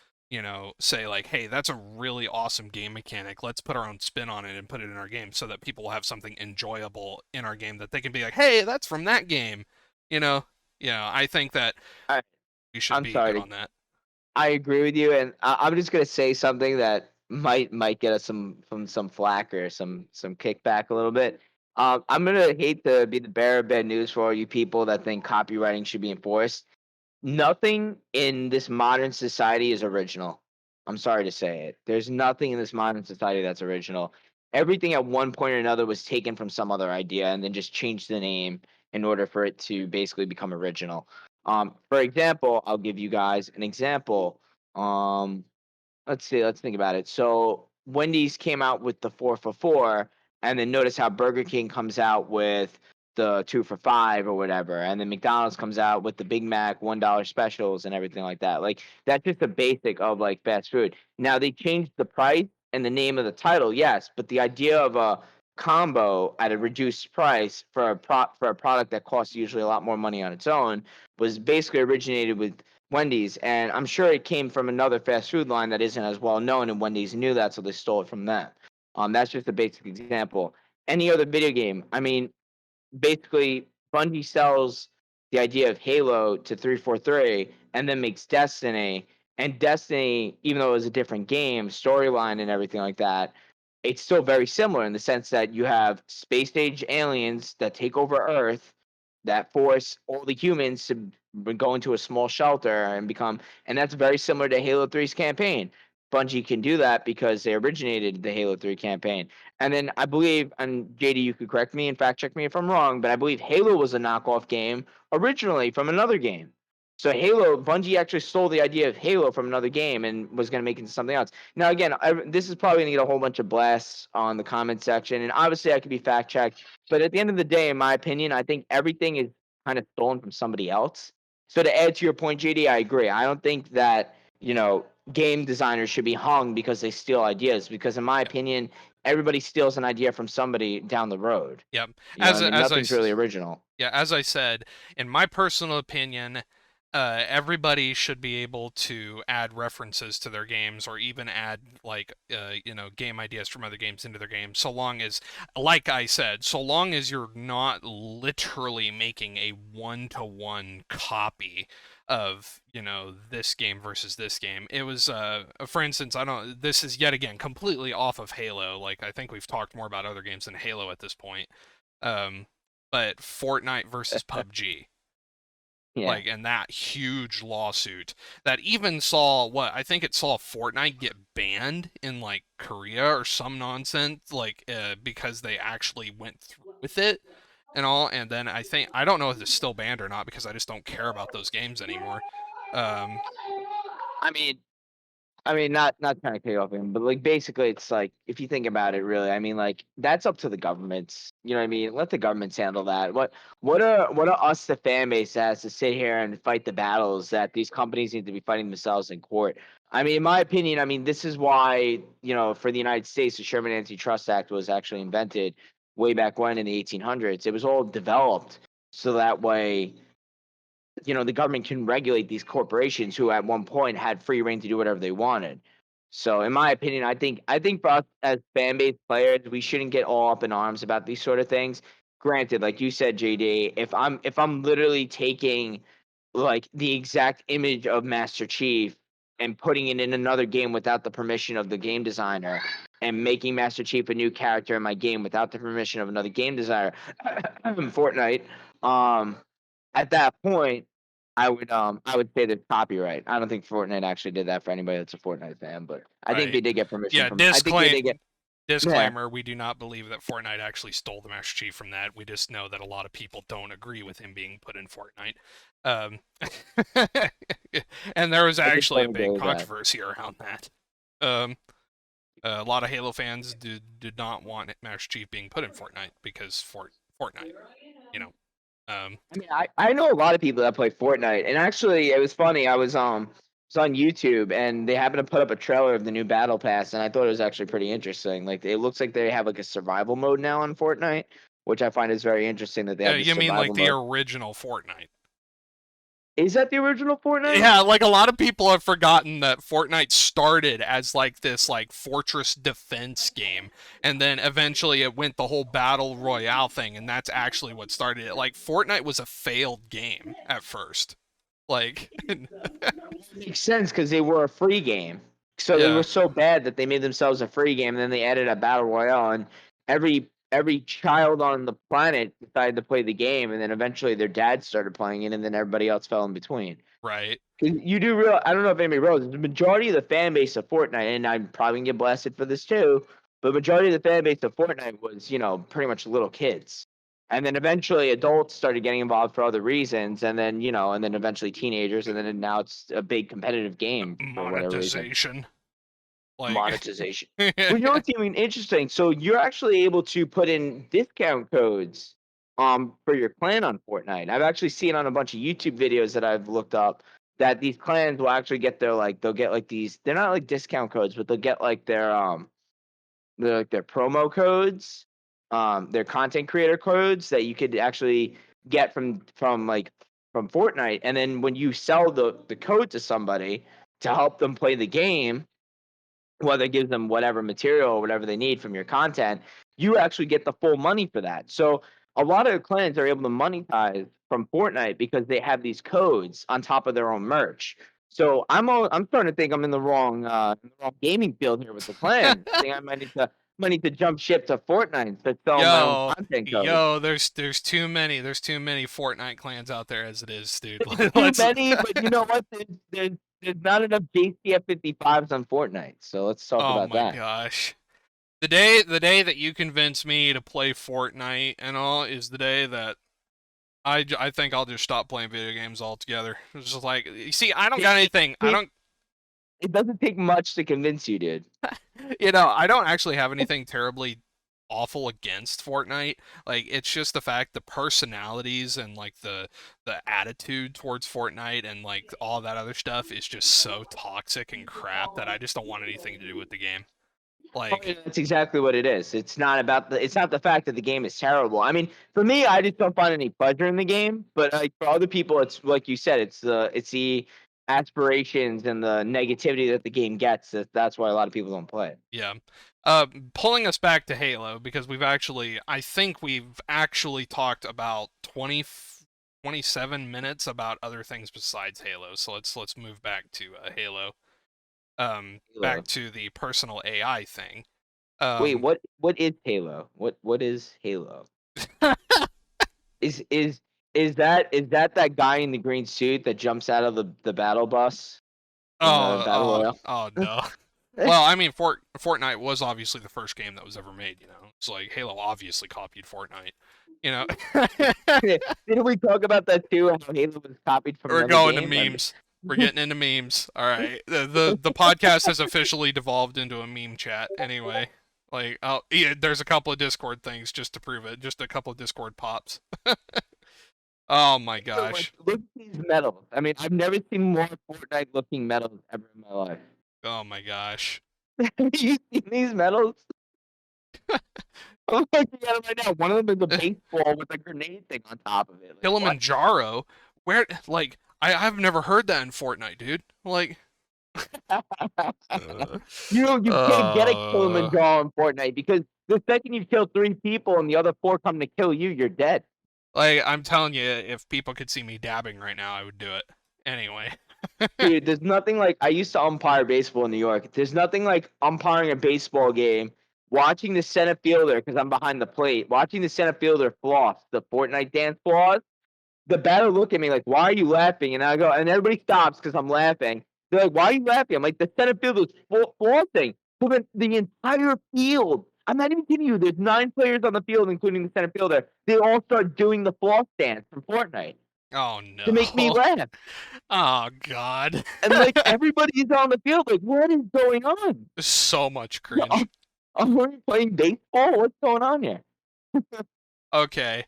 say like, hey, that's a really awesome game mechanic. Let's put our own spin on it and put it in our game so that people will have something enjoyable in our game that they can be like, hey, that's from that game. You know, I think that I, we should I'm be good sorry. on that. I agree with you, and I'm just gonna say something that might get us some flack or some kickback a little bit. I'm gonna hate to be the bearer of bad news for all you people that think copywriting should be enforced. Nothing in this modern society is original. I'm sorry to say it. There's nothing in this modern society that's original. Everything at one point or another was taken from some other idea and then just changed the name in order for it to basically become original. For example, I'll give you guys an example. Um, let's see, let's think about it. So Wendy's came out with the 4 for $4, and then notice how Burger King comes out with the 2 for $5 or whatever, and then McDonald's comes out with the Big Mac $1 specials and everything like that. Like that's just the basic of like fast food. Now they changed the price and the name of the title, yes, but the idea of a combo at a reduced price for for a product that costs usually a lot more money on its own was basically originated with Wendy's, and I'm sure it came from another fast food line that isn't as well known, and Wendy's knew that, so they stole it from them. That's just a basic example. Any other video game, I mean, basically, Bungie sells the idea of Halo to 343, and then makes Destiny, and Destiny, even though it was a different game, storyline and everything like that, it's still very similar in the sense that you have space age aliens that take over Earth that force all the humans to go into a small shelter and become, and that's very similar to Halo 3's campaign. Bungie can do that because they originated the Halo 3 campaign. And then I believe, and JD, you could correct me and fact check me if I'm wrong, but I believe Halo was a knockoff game originally from another game. So Halo, Bungie actually stole the idea of Halo from another game and was going to make it into something else. Now, again, this is probably going to get a whole bunch of blasts on the comment section, and obviously I could be fact checked. But at the end of the day, in my opinion, I think everything is kind of stolen from somebody else. So to add to your point, JD, I agree. I don't think that game designers should be hung because they steal ideas. Because in my Yep. opinion, everybody steals an idea from somebody down the road. Yep. I mean, nothing's really original. Yeah, as I said, in my personal opinion, everybody should be able to add references to their games or even add game ideas from other games into their games, so long as, like I said, so long as you're not literally making a one-to-one copy of this game versus this game. It was for instance, I don't this is yet again completely off of Halo. Like, I think we've talked more about other games than Halo at this point. um but Fortnite versus PUBG, Yeah. like, and that huge lawsuit that even saw, what, I think it saw Fortnite get banned in like Korea or some nonsense, like, because they actually went through with it and all. And then I don't know if it's still banned or not because I just don't care about those games anymore. um I mean, not trying to cut you off him, but like basically, it's like if you think about it, really, I mean, like that's up to the governments. You know what I mean? Let the governments handle that. What are us, the fan base, that has to sit here and fight the battles that these companies need to be fighting themselves in court? I mean, in my opinion, I mean, this is why for the United States, the Sherman Antitrust Act was actually invented way back when in the 1800s. It was all developed so that way the government can regulate these corporations who at one point had free reign to do whatever they wanted. So in my opinion, I think for us as fan base players, we shouldn't get all up in arms about these sort of things. Granted, like you said, JD, if I'm literally taking like the exact image of Master Chief and putting it in another game without the permission of the game designer and making Master Chief a new character in my game without the permission of another game designer, Fortnite, um, at that point, I would say there's copyright. I don't think Fortnite actually did that for anybody that's a Fortnite fan, but I think right. they did get permission Yeah, from. I think they did get. Yeah. disclaimer, we do not believe that Fortnite actually stole the Master Chief from that. We just know that a lot of people don't agree with him being put in Fortnite. Um, and there was I just actually a don't agree big with that. controversy around that. Um, a lot of Halo fans did not want Master Chief being put in Fortnite because Fortnite, you know. I mean, I know a lot of people that play Fortnite, and actually, it was funny. I was on YouTube, and they happened to put up a trailer of the new Battle Pass, and I thought it was actually pretty interesting. Like, it looks like they have like a survival mode now on Fortnite, which I find is very interesting that they have this You mean like survival the mode. original Fortnite? Is that the original Fortnite? Yeah, like a lot of people have forgotten that Fortnite started as like this like fortress defense game, and then eventually it went the whole battle royale thing, and that's actually what started it. Like, Fortnite was a failed game at first. Like, Makes sense because they were a free game. So they yeah, were so bad that they made themselves a free game, and then they added a battle royale, and every child on the planet decided to play the game, and then eventually their dad started playing it, and then everybody else fell in between. right. 'Cause you do real. I don't know if anybody realizes the majority of the fan base of Fortnite, and I'm probably gonna get blasted for this too, but majority of the fan base of Fortnite was pretty much little kids. And then eventually adults started getting involved for other reasons, and then and then eventually teenagers, and then now it's a big competitive game for whatever reason. Monetization. Like, Monetization. Well, what's even interesting? So you're actually able to put in discount codes for your clan on Fortnite. I've actually seen on a bunch of YouTube videos that I've looked up that these clans will actually get their they'll get like these, they're not like discount codes, but they'll get like their promo codes, their content creator codes that you could actually get from Fortnite. And then when you sell the code to somebody to help them play the game, whether it gives them whatever material or whatever they need from your content, you actually get the full money for that. So a lot of clans are able to monetize from Fortnite because they have these codes on top of their own merch. So I'm starting to think I'm in the wrong gaming field here with the clan. I think I might need to money to jump ship to Fortnite and start selling my own content code. There's too many Fortnite clans out there as it is, dude. There's too Let's many, but you know what? There's not enough JCF 55s on Fortnite, so let's talk Oh about my that. gosh. The day that you convince me to play Fortnite and all is the day that I think I'll just stop playing video games altogether. It's just like, you see, I don't got anything. I don't, It doesn't take much to convince you, dude. I don't actually have anything terribly awful against Fortnite. Like, it's just the fact the personalities and like the attitude towards Fortnite and like all that other stuff is just so toxic and crap that I just don't want anything to do with the game. Like, That's exactly what it is. It's not the fact that the game is terrible. I mean, for me, I just don't find any pleasure in the game. But like for other people, it's like you said, it's the aspirations and the negativity that the game gets. That's why a lot of people don't play it. yeah. Pulling us back to Halo because I think we've actually talked about 27 minutes about other things besides Halo. So let's move back to Halo. Back Halo. to the personal AI thing. Wait, Um, what is Halo? What is Halo? Is is is that guy in the green suit that jumps out of the battle bus in the battle royale? oh no. Well, I mean, Fortnite was obviously the first game that was ever made. It's like Halo obviously copied Fortnite. You know, Didn't we talk about that too? How Halo was copied from we're another going to game? memes. We're getting into memes. All right, the podcast has officially devolved into a meme chat. Anyway, like, oh yeah, there's a couple of Discord things just to prove it. Just a couple of Discord pops. Oh my Like, gosh. look at these medals. I mean, I've never seen more Fortnite looking medals ever in my life. Oh my gosh. Have you seen these medals? I'm looking at them right now. One of them is a baseball with a grenade thing on top of it. Like, what? Kilimanjaro? Where, like, I've never heard that in Fortnite, dude. Like, uh, You can't get a uh, Kilimanjaro in Fortnite because the second you kill 3 people and the other 4 come to kill you, you're dead. like, I'm telling you, if people could see me dabbing right now, I would do it. Anyway. Dude, there's nothing like I used to umpire baseball in New York. There's nothing like umpiring a baseball game, watching the center fielder because I'm behind the plate, watching the center fielder floss the Fortnite dance floss. The batter look at me like, "Why are you laughing?" And I go, and everybody stops because I'm laughing. They're like, "Why are you laughing?" I'm like, "The center fielder's flossing." So the entire field. I'm not even kidding you. There's 9 players on the field, including the center fielder. They all start doing the floss dance from Fortnite Oh to make me no. laugh. Oh god. And like everybody's on the field, like, what is going on? So much Are, cringe. are we playing baseball? What's going on here? Okay.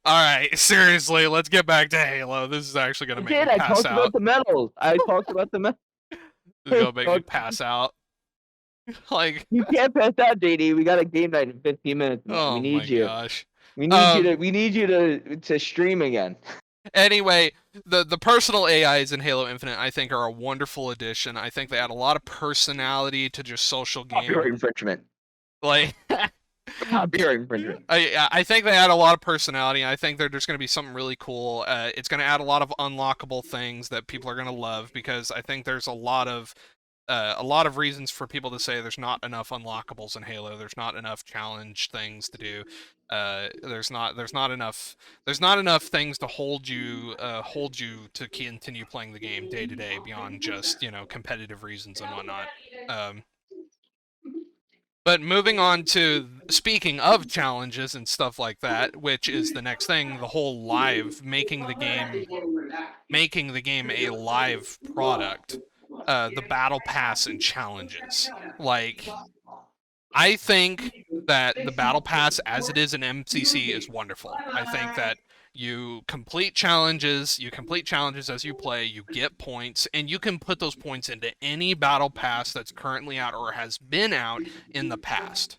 Alright, seriously, let's get back to Halo. This is actually gonna I make me did. I pass talked about out. the medals. I talked about the medals. This is gonna make me pass out. Like, You can't pass out, JD. We got a game night in 15 minutes, man. We oh my need you. gosh. We need you to. Um, We need you to stream again. Anyway, the personal AIs in Halo Infinite, I think, are a wonderful addition. I think they add a lot of personality to just social game. Copyright infringement. Like, Copyright infringement. I think they add a lot of personality. I think there's going to be something really cool. It's going to add a lot of unlockable things that people are going to love because I think there's a lot of reasons for people to say there's not enough unlockables in Halo. There's not enough challenge things to do. There's not enough things to hold you to continue playing the game day to day beyond just competitive reasons and whatnot. Um, but moving on to speaking of challenges and stuff like that, which is the next thing, the whole live making the game a live product, the battle pass and challenges. Like, I think that the battle pass as it is in MCC is wonderful. I think that you complete challenges as you play, you get points, and you can put those points into any battle pass that's currently out or has been out in the past.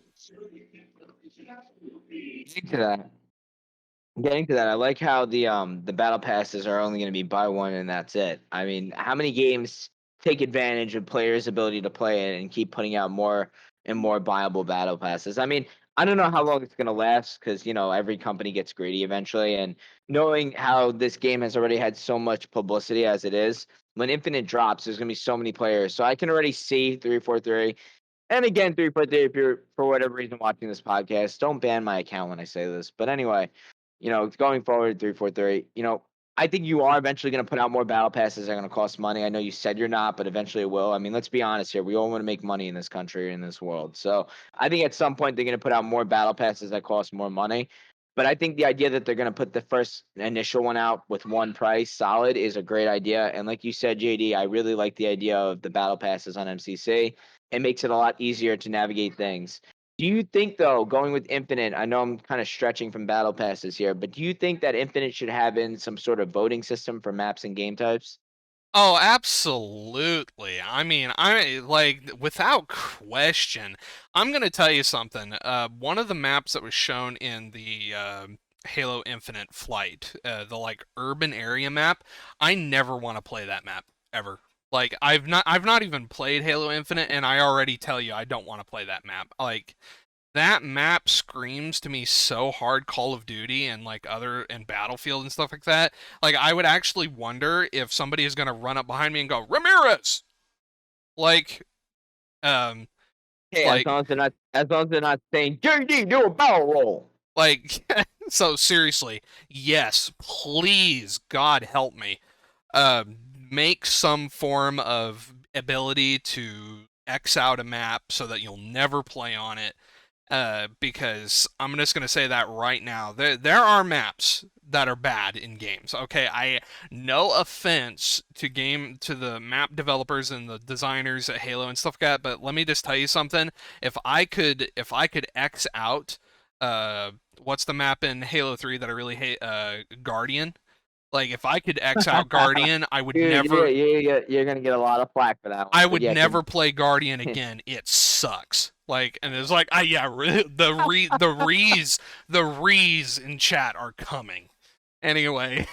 Getting to that. Getting to that. I like how the battle passes are only going to be buy one and that's it. I mean, how many games take advantage of players' ability to play it and keep putting out more and more viable battle passes? I mean, I don't know how long it's going to last because every company gets greedy eventually. And knowing how this game has already had so much publicity as it is, when Infinite drops, there's going to be so many players. So I can already see 343 And again, 343, if you're for whatever reason watching this podcast, don't ban my account when I say this. But anyway, going forward, 343, I think you are eventually going to put out more battle passes that are going to cost money. I know you said you're not, but eventually it will. I mean, let's be honest here. We all want to make money in this country, in this world. So I think at some point they're going to put out more battle passes that cost more money. But I think the idea that they're going to put the first initial one out with one price solid is a great idea. And like you said, JD, I really like the idea of the battle passes on MCC. It makes it a lot easier to navigate things. Do you think, though, going with Infinite, I know I'm kind of stretching from battle passes here, but do you think that Infinite should have in some sort of voting system for maps and game types? Oh, absolutely. I mean, I like without question. I'm gonna tell you something. One of the maps that was shown in the Halo Infinite flight, the like urban area map, I never want to play that map ever. Like I've not even played Halo Infinite, and I already tell you I don't want to play that map. Like that map screams to me so hard Call of Duty and like other and Battlefield and stuff like that. Like I would actually wonder if somebody is gonna run up behind me and go, Ramirez! Like um Hey, as like long as they're not saying JD, do a barrel roll. like so seriously, yes, please, God help me. Make some form of ability to X out a map so that you'll never play on it. Because I'm just gonna say that right now. There are maps that are bad in games. Okay, I no offense to the map developers and the designers at Halo and stuff like that, but let me just tell you something. If I could X out uh what's the map in Halo 3 that I really hate, Guardian. Like if I could X out Guardian, Dude, you're gonna get a lot of flack for that one. I But would yeah, never play Guardian again. It sucks. Like, and it's like, yeah, the rees in chat are coming. Anyway,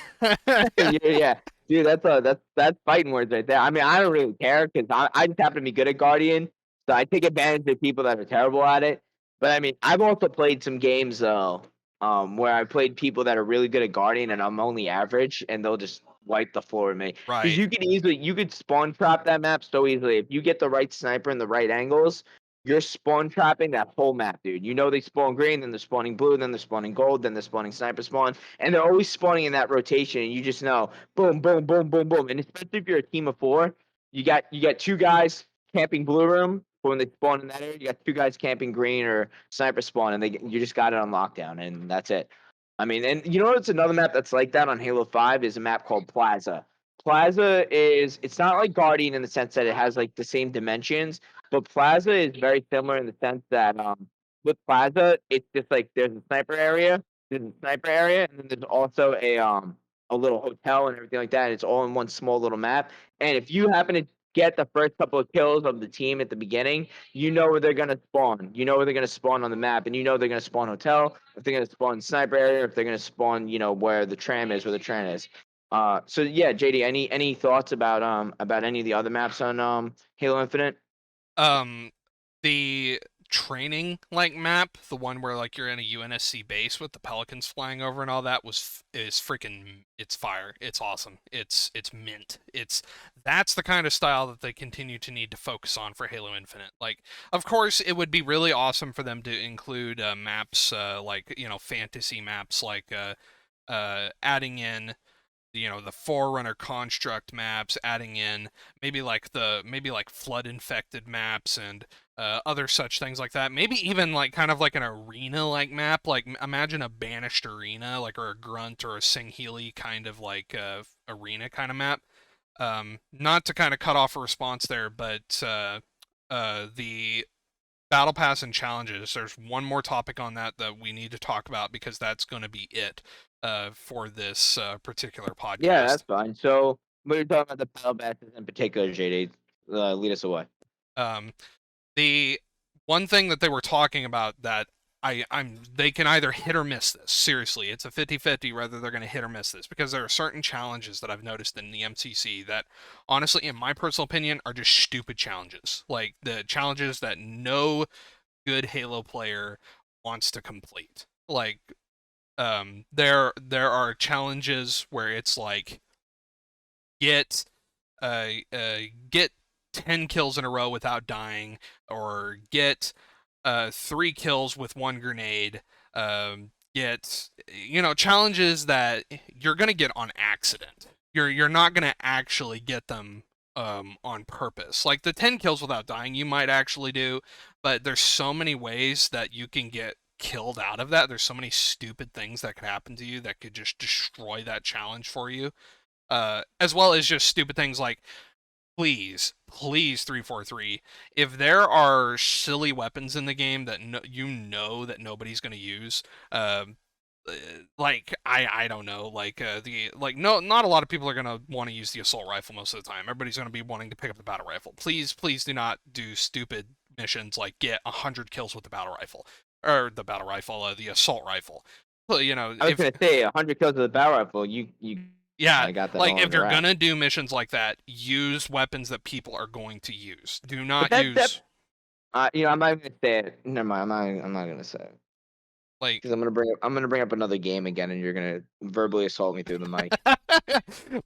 yeah, dude, that's fighting words right there. I mean, I don't really care because I just happen to be good at Guardian, so I take advantage of people that are terrible at it. But I mean, I've also played some games though, where I played people that are really good at Guardian, and I'm only average, and they'll just wipe the floor with me. Because right. you could spawn trap that map so easily if you get the right sniper in the right angles. You're spawn trapping that whole map, dude. You know they spawn green, then they're spawning blue, then they're spawning gold, then they're spawning sniper spawn, and they're always spawning in that rotation. And you just know, boom, boom, boom, boom, boom. And especially if you're a team of four, you got two guys camping blue room. But when they spawn in that area, you got two guys camping green or sniper spawn, and you just got it on lockdown, and that's it. I mean, and you know what's another map that's like that on Halo 5 is a map called Plaza. Plaza is it's not like Guardian in the sense that it has like the same dimensions, but Plaza is very similar in the sense that with Plaza, it's just like there's a sniper area, and then there's also a little hotel and everything like that. And it's all in one small little map. And if you happen to get the first couple of kills of the team at the beginning, you know where they're gonna spawn. You know where they're gonna spawn on the map, and you know they're gonna spawn hotel. If they're gonna spawn sniper area, if they're gonna spawn, where the tram is, where the train is. So yeah, JD, any thoughts about any of the other maps on Halo Infinite? Um, the training like map, the one where like you're in a UNSC base with the pelicans flying over and all that is freaking it's fire. It's awesome. It's mint. That's the kind of style that they continue to need to focus on for Halo Infinite. Like, of course, it would be really awesome for them to include maps like fantasy maps like adding in the Forerunner construct maps, adding in maybe like flood infected maps and other such things like that. Maybe even like kind of like an arena like map. Like imagine a banished arena, like or a grunt or a Singheili kind of like arena kind of map. Not to kind of cut off a response there, but the battle pass and challenges. There's one more topic on that we need to talk about because that's going to be it for this particular Yeah, podcast. that's fine. So we're talking about the battle passes in particular, JD. Lead us away. Um, the one thing that they were talking about that they can either hit or miss this. Seriously, it's a 50-50 whether they're going to hit or miss this because there are certain challenges that I've noticed in the MCC that honestly in my personal opinion are just stupid challenges. Like the challenges that no good Halo player wants to complete. Like there are challenges where it's like get get 10 kills in a row without dying, or get 3 kills with 1 grenade. Get, challenges that you're gonna get on accident. You're not gonna actually get them on purpose. Like the 10 kills without dying, you might actually do, but there's so many ways that you can get killed out of that. There's so many stupid things that could happen to you that could just destroy that challenge for you. As well as just stupid things like, please 343, if there are silly weapons in the game that that nobody's going to use, um like I don't know, like the like no not a lot of people are going to want to use the assault rifle most of the time. Everybody's going to be wanting to pick up the battle rifle. Please do not do stupid missions like get 100 kills with the battle rifle, or the assault rifle. Well, I was if gonna say 100 kills with a barrel rifle. You yeah, kind of got that like all if under you're wraps. gonna do missions like that, use weapons that people are going to use. Do But not that use I'm not gonna say it. Never mind. I'm not gonna say it like because I'm gonna bring up another game again, and you're gonna verbally assault me through the mic.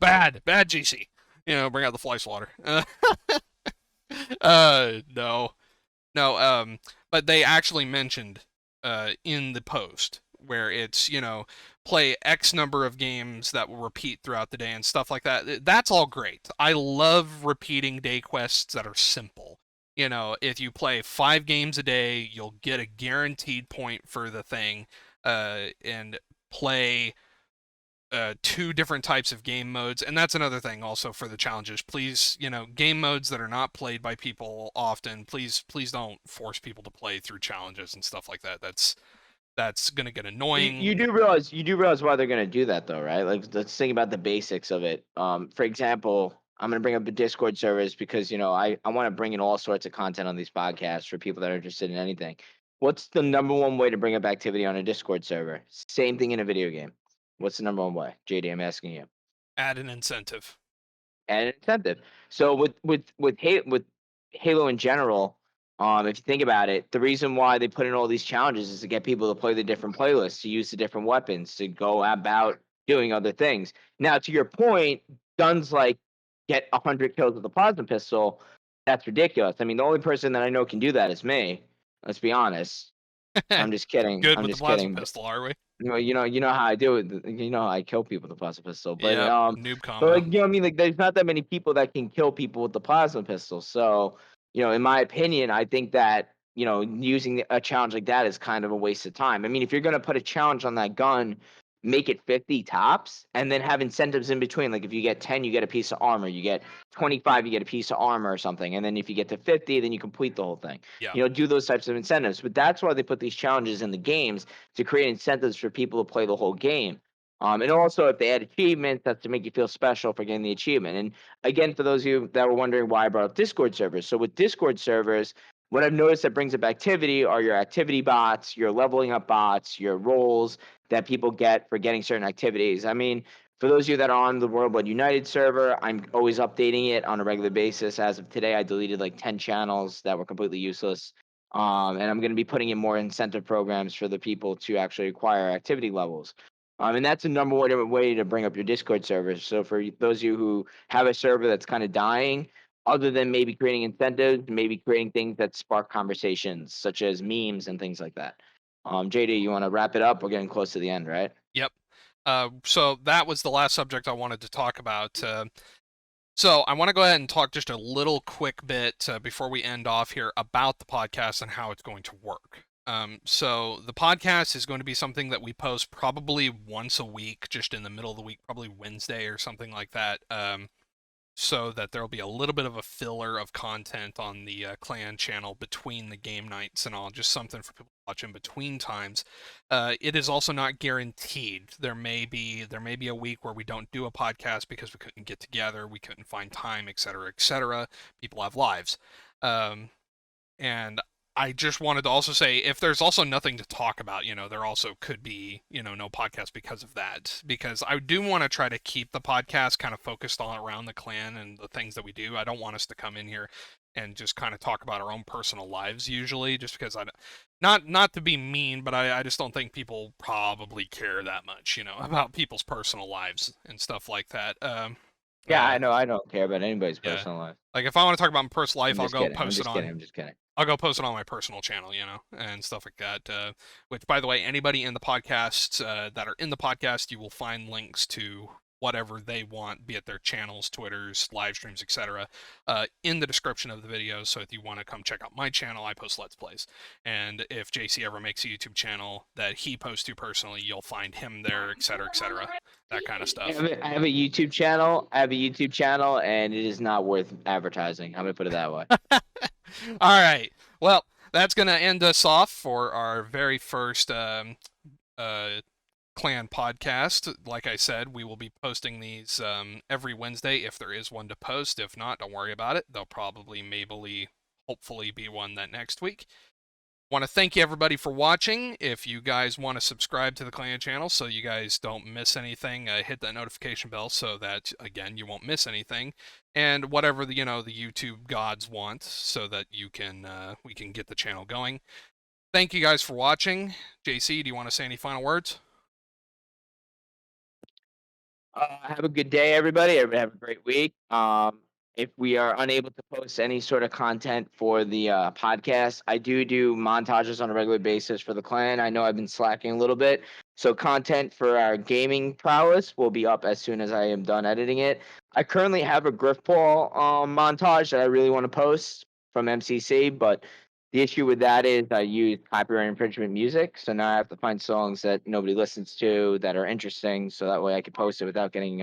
bad GC. Bring out the fly swatter. No, no. But they actually mentioned in the post where it's play X number of games that will repeat throughout the day and stuff like that. That's all great. I love repeating day quests that are simple. If you play 5 games a day, you'll get a guaranteed point for the thing, and play 2 different types of game modes. And that's another thing also for the challenges. Please, game modes that are not played by people often, please don't force people to play through challenges and stuff like that. That's going to get You, annoying. you do realize you do realize why they're gonna do that though, right? Like let's think about the basics of it. For example, I'm gonna bring up the Discord servers because I want to bring in all sorts of content on these podcasts for people that are interested in anything. What's the number one way to bring up activity on a Discord server? Same thing in a video game. What's the number one way? JD, I'm asking you. Add an incentive. And an incentive. So with Halo in general, if you think about it, the reason why they put in all these challenges is to get people to play the different playlists, to use the different weapons, to go about doing other things. Now, to your point, guns like get 100 kills with a plasma pistol, that's ridiculous. I mean, the only person that I know can do that is me. Let's be honest. I'm just kidding. Good I'm with the just plasma kidding. pistol, are we? You know how I do it. You know how I kill people with the plasma pistol. But Yep, noob but combo. like what I mean, like there's not that many people that can kill people with the plasma pistol. So in my opinion, I think that using a challenge like that is kind of a waste of time. I mean, if you're gonna put a challenge on that gun, make it 50 tops, and then have incentives in between. Like if you get 10, you get a piece of armor. You get 25, you get a piece of armor or something. And then if you get to 50, then you complete the whole thing. Yeah. Do those types of incentives. But that's why they put these challenges in the games to create incentives for people to play the whole game. And also, if they add achievements, that's to make you feel special for getting the achievement. And again, for those of you that were wondering why I brought up Discord servers. So with Discord servers, what I've noticed that brings up activity are your activity bots, your leveling up bots, your roles that people get for getting certain activities. I mean, for those of you that are on the Worldwide United server, I'm always updating it on a regular basis. As of today, I deleted like 10 channels that were completely useless. And I'm going to be putting in more incentive programs for the people to actually acquire activity levels. And that's the number one way to bring up your Discord server. So for those of you who have a server that's kind of dying, other than maybe creating incentives, maybe creating things that spark conversations, such as memes and things like that. JD, you want to wrap it up? We're getting close to the end, right? Yep. So that was the last subject I wanted to talk about. So I want to go ahead and talk just a little quick bit before we end off here about the podcast and how it's going to work. So the podcast is going to be something that we post probably once a week, just in the middle of the week, probably Wednesday or something like that. So that there'll be a little bit of a filler of content on the clan channel between the game nights and all, just something for people to watch in between times. It is also not guaranteed. There may be a week where we don't do a podcast because we couldn't get together, we couldn't find time, etc., etc. People have lives. And I just wanted to also say, if there's also nothing to talk about, there also could be, no podcast because of that. Because I do want to try to keep the podcast kind of focused on around the clan and the things that we do. I don't want us to come in here and just kind of talk about our own personal lives usually, just because not to be mean, but I just don't think people probably care that much, about people's personal lives and stuff like that. Yeah, I know. I don't care about anybody's Yeah. personal life. Like if I want to talk about my personal life, I'm I'll just go kidding. I'm post it just kidding. on I'm just kidding. I'll go post it on my personal channel, and stuff like that. Which, by the way, anybody in the podcast that are in the podcast, you will find links to whatever they want, be it their channels, Twitters, live streams, etc., in the description of the video. So if you want to come check out my channel, I post Let's Plays. And if JC ever makes a YouTube channel that he posts to personally, you'll find him there, etc., that kind of stuff. I have a YouTube channel. I have a YouTube channel, and it is not worth advertising. I'm gonna put it that way. All right. Well, that's going to end us off for our very first clan podcast. Like I said, we will be posting these every Wednesday if there is one to post. If not, don't worry about it. There'll probably, maybe, hopefully be one that next week. Want to thank you everybody for watching. If you guys want to subscribe to the clan channel so you guys don't miss anything, hit that notification bell so that again you won't miss anything, and whatever the YouTube gods want so that you can we can get the channel going. Thank you guys for watching. JC, do you want to say any final words? Have a good day, everybody. Everybody have a great week. If we are unable to post any sort of content for the podcast, I do montages on a regular basis for the clan. I know I've been slacking a little bit, so content for our gaming prowess will be up as soon as I am done editing it. I currently have a Griffball montage that I really want to post from MCC, but the issue with that is I use copyright infringement music, so now I have to find songs that nobody listens to that are interesting, so that way I can post it without getting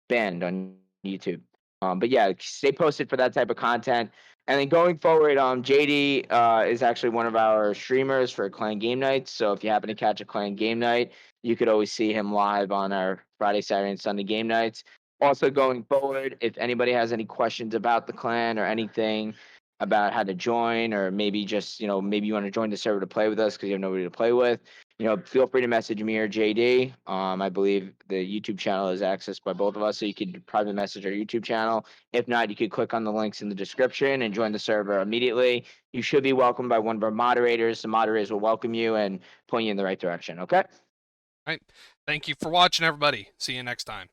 banned on YouTube. But yeah, stay posted for that type of content. And then going forward, JD is actually one of our streamers for Clan Game Nights. So if you happen to catch a Clan Game Night, you could always see him live on our Friday, Saturday, and Sunday game nights. Also going forward, if anybody has any questions about the clan or anything, about how to join, or maybe just maybe you want to join the server to play with us because you have nobody to play with, feel free to message me or JD. I believe the YouTube channel is accessed by both of us, so you could private message our YouTube channel. If not, you could click on the links in the description and join the server immediately. You should be welcomed by one of our moderators. The moderators will welcome you and point you in the right direction. Okay. All right. Thank you for watching, everybody. See you next time.